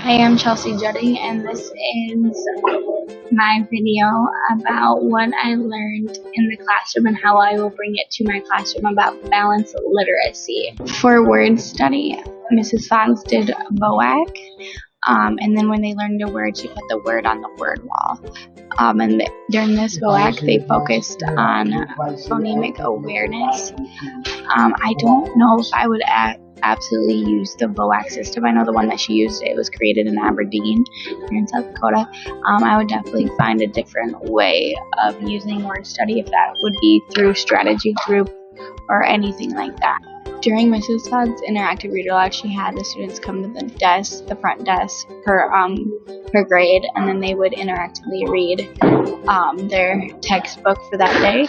Hi, I'm Chelsea Juddy, and this is my video about what I learned in the classroom and how I will bring it to my classroom about balanced literacy. For word study, Mrs. Fox did BOAC, and then when they learned a word, she put the word on the word wall. During this BOAC, they focused on phonemic awareness. I don't know if I would absolutely use the BOAC system. I know the one that she used, it was created in Aberdeen here in South Dakota. I would definitely find a different way of using word study, if that would be through strategy group or anything like that. During Mrs. Todd's interactive read aloud, she had the students come to the front desk per grade, and then they would interactively read their textbook for that day.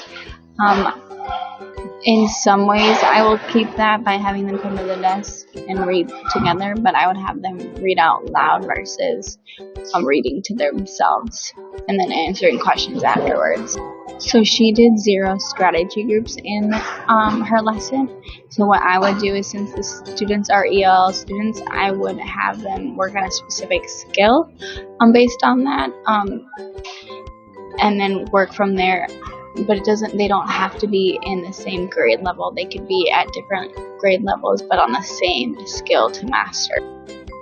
In some ways, I will keep that by having them come to the desk and read together, but I would have them read out loud versus reading to themselves and then answering questions afterwards. So she did 0 strategy groups in her lesson. So what I would do is, since the students are ELL students, I would have them work on a specific skill based on that, and then work from there. But they don't have to be in the same grade level. They could be at different grade levels, but on the same skill to master.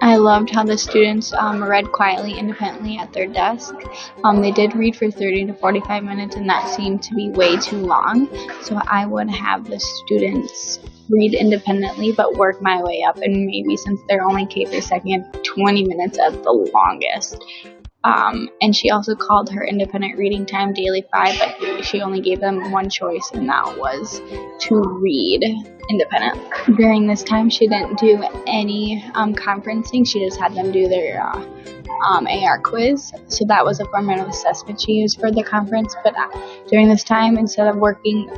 I loved how the students read quietly, independently at their desk. They did read for 30 to 45 minutes, and that seemed to be way too long. So I would have the students read independently, but work my way up. And maybe, since they're only K through second, 20 minutes at the longest. And she also called her independent reading time daily 5, but she only gave them one choice, and that was to read independently. During this time, she didn't do any conferencing. She just had them do their AR quiz. So that was a formative assessment she used for the conference. But during this time, instead of working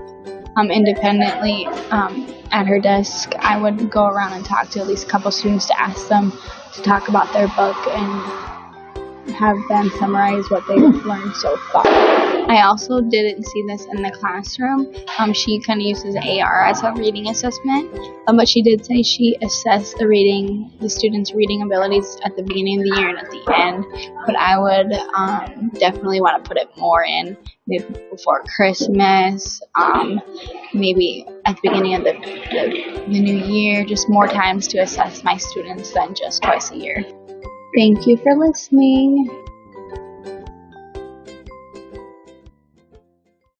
independently at her desk, I would go around and talk to at least a couple students to ask them to talk about their book and have them summarize what they've learned so far. I also didn't see this in the classroom. She kind of uses AR as a reading assessment, but she did say she assessed the students' reading abilities at the beginning of the year and at the end. But I would definitely want to put it more in, maybe before Christmas, maybe at the beginning of the new year, just more times to assess my students than just twice a year. Thank you for listening.